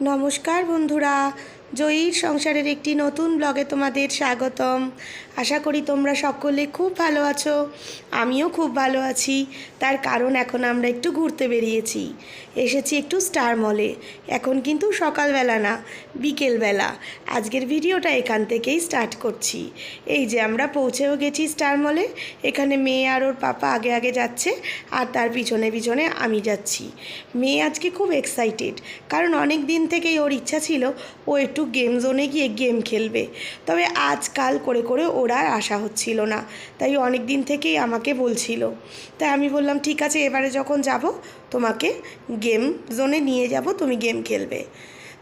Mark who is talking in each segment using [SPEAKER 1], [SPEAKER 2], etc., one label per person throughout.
[SPEAKER 1] নমস্কার বন্ধুরা, জয়ীর সংসারের একটি নতুন ব্লগে তোমাদের স্বাগতম। আশা করি তোমরা সকলে খুব ভালো আছো। আমিও খুব ভালো আছি। তার কারণ এখন আমরা একটু ঘুরতে বেরিয়েছি, এসেছি একটু স্টার মলে। এখন কিন্তু সকালবেলা না, বিকেলবেলা। আজকের ভিডিওটা এখান থেকেই স্টার্ট করছি। এই যে আমরা পৌঁছেও গেছি স্টার মলে। এখানে মেয়ে আর ওর পাপা আগে আগে যাচ্ছে, আর তার পিছনে পিছনে আমি যাচ্ছি। মেয়ে আজকে খুব এক্সাইটেড, কারণ অনেক দিন থেকেই ওর ইচ্ছা ছিল ও একটু গেম জোনে গিয়ে গেম খেলবে। তবে আজকাল করে করে ওর আর আসা হচ্ছিল না, তাই অনেক দিন থেকেই আমাকে বলছিল। তাই আমি বললাম ঠিক আছে, এবারে যখন যাব তোমাকে গেম জোনে নিয়ে যাব, তুমি গেম খেলবে।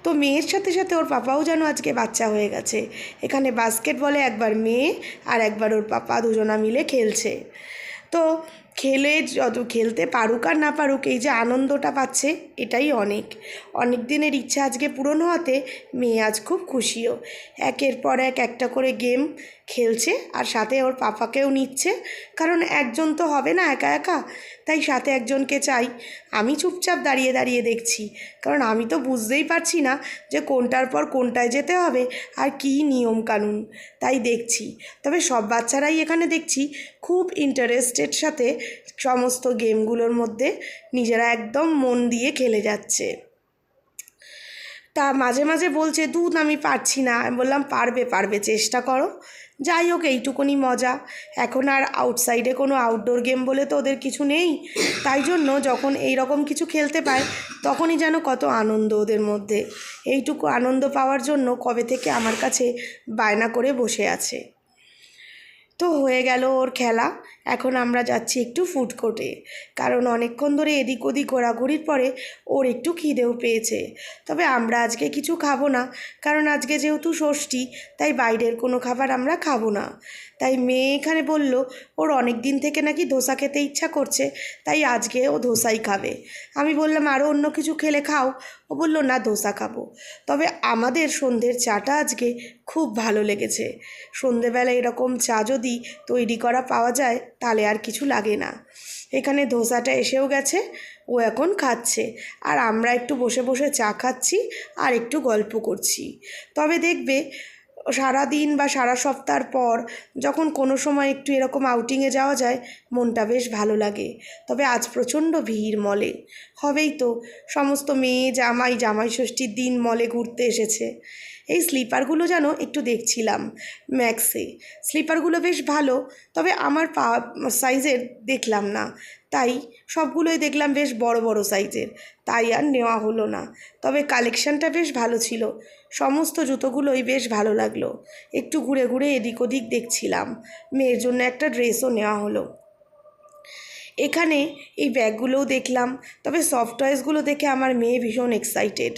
[SPEAKER 1] তো মেয়ের সাথে সাথে ওর পাপাও যেন আজকে বাচ্চা হয়ে গেছে। এখানে বাস্কেটবলে একবার মেয়ে আর একবার ওর পাপা দুজনা মিলে খেলছে। তো খেলে যত খেলতে পারুক আর না পারুক, এই যে আনন্দটা পাচ্ছে এটাই অনেক। অনেক দিনের ইচ্ছা আজকে পূরণ হওয়াতে মেয়ে আজ খুব খুশিও। একের পর এক একটা করে গেম খেলছে, আর সাথে ওর পাপাকেও নিচ্ছে, কারণ একজন তো হবে না একা একা, তাই সাথে একজনকে চাই। আমি চুপচাপ দাঁড়িয়ে দাঁড়িয়ে দেখছি, কারণ আমি তো বুঝতেই পারছি না যে কোনটার পর কোনটায় যেতে হবে আর কী নিয়মকানুন, তাই দেখছি। তবে সব বাচ্চারাই এখানে দেখছি খুব ইন্টারেস্টেড সাথে সমস্ত গেমগুলোর মধ্যে নিজেরা একদম মন দিয়ে খেলে যাচ্ছে। তা মাঝে মাঝে বলছে দুধ আমি পারছি না। আমি বললাম পারবে পারবে, চেষ্টা করো। যাই হোক, এইটুকুনি মজা। এখন আর আউটসাইডে কোনো আউটডোর গেম বলে তো ওদের কিছু নেই, তাই জন্য যখন এই রকম কিছু খেলতে পায় তখনই যেন কত আনন্দ ওদের মধ্যে। এইটুকু আনন্দ পাওয়ার জন্য কবে থেকে আমার কাছে বায়না করে বসে আছে। তো হয়ে গেল ওর খেলা। এখন আমরা যাচ্ছি একটু ফুড কোর্টে, কারণ অনেকক্ষণ ধরে এদিক ওদিক ঘোরাঘুরির পরে ওর একটু খিদেও পেয়েছে। তবে আমরা আজকে কিছু খাবো না, কারণ আজকে যেহেতু ষষ্ঠী, তাই বাইরের কোনো খাবার আমরা খাবো না। তাই মেয়ে এখানে বলল ওর অনেক দিন থেকে নাকি ধোসা খেতে ইচ্ছা করছে, তাই আজকে ও ধোসাই খাবে। আমি বললাম আরও অন্য কিছু খেলে খাও। ও বলল না, ধোসা খাবো। তবে আমাদের সন্ধ্যের চাটা আজকে খুব ভালো লেগেছে। সন্ধেবেলা এরকম চা যদি তৈরি করা পাওয়া যায় তাহলে আর কিছু লাগে না। এখানে ধোসাটা এসেও গেছে, ও এখন খাচ্ছে, আর আমরা একটু বসে বসে চা খাচ্ছি আর একটু গল্প করছি। তবে দেখবে সারা দিন বা সারা সপ্তাহ পর যখন কোনো সময় একটু এরকম আউটিংয়ে যাওয়া যায়, মনটা বেশ ভালো লাগে। তবে আজ প্রচণ্ড ভিড় মলে। হবেই তো, সমস্ত মেয়ে জামাই ষষ্ঠীর দিন মলে ঘুরতে এসেছে। এই স্লিপারগুলো যেন একটু দেখছিলাম ম্যাক্সে, স্লিপারগুলো বেশ ভালো, তবে আমার পা সাইজের দেখলাম না, তাই সবগুলোই দেখলাম বেশ বড় বড় সাইজের, তাই আর নেওয়া হলো না। তবে কালেকশানটা বেশ ভালো ছিল, সমস্ত জুতোগুলোই বেশ ভালো লাগলো। একটু ঘুরে ঘুরে এদিক ওদিক দেখছিলাম। মেয়ের জন্য একটা ড্রেসও নেওয়া হলো। এখানে এই ব্যাগগুলোও দেখলাম, তবে সফট টয়েসগুলো দেখে আমার মেয়ে ভীষণ এক্সাইটেড।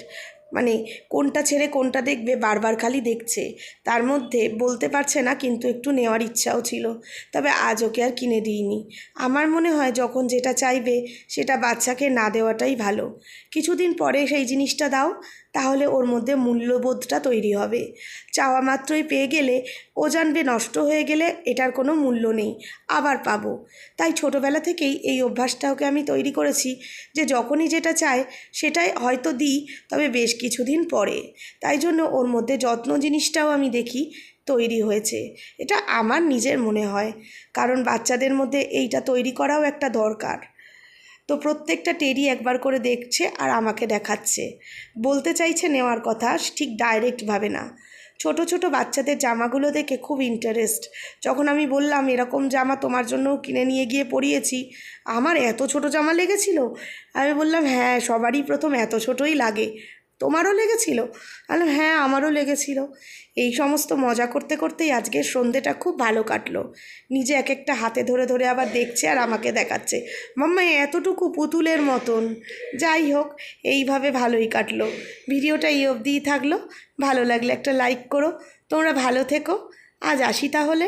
[SPEAKER 1] মানে কোনটা ছেড়ে কোনটা দেখবে বারবার খালি দেখছে, তার মধ্যে বলতে পারছে না, কিন্তু একটু নেওয়ার ইচ্ছাও ছিল। তবে আজ ওকে আর কিনে দিইনি। আমার মনে হয় যখন যেটা চাইবে সেটা বাচ্চাকে না দেওয়াটাই ভালো। কিছুদিন পরে সেই জিনিসটা দাও, তাহলে ওর মধ্যে মূল্যবোধটা তৈরি হবে। চাওয়া মাত্রই পেয়ে গেলে ও জানবে নষ্ট হয়ে গেলে এটার কোনো মূল্য নেই, আবার পাবো। তাই ছোটোবেলা থেকেই এই অভ্যাসটা ওকে আমি তৈরি করেছি যে যখনই যেটা চায় সেটাই হয়তো দিই, তবে বেশ কিছুদিন পরে। তাই জন্য ওর মধ্যে যত্ন জিনিসটাও আমি দেখি তৈরি হয়েছে। এটা আমার নিজের মনে হয়, কারণ বাচ্চাদের মধ্যে এইটা তৈরি করাও একটা দরকার। তো প্রত্যেকটা টেডি একবার করে দেখছে আর আমাকে দেখাচ্ছে, বলতে চাইছে নেওয়ার কথা, ঠিক ডাইরেক্টভাবে না। ছোট ছোট বাচ্চাদের জামাগুলো দেখে খুব ইন্টারেস্ট। যখন আমি বললাম এরকম জামা তোমার জন্যও কিনে নিয়ে গিয়ে পরিয়েছি, আমার এত ছোট জামা লেগেছিল। আমি বললাম হ্যাঁ, সবারই প্রথম এত ছোটই লাগে, তোমারও লেগেছিল? বললাম হ্যাঁ, আমারও লেগেছিল। এই সমস্ত মজা করতে করতেই আজকের সন্ধেটা খুব ভালো কাটলো। নিজে এক একটা হাতে ধরে ধরে আবার দেখছে আর আমাকে দেখাচ্ছে, মাম্মা এতটুকু পুতুলের মতন। যাই হোক, এইভাবে ভালোই কাটলো। ভিডিওটা এই অবধিই থাকলো। ভালো লাগলে একটা লাইক করো। তোমরা ভালো থেকো। আজ আসি তাহলে।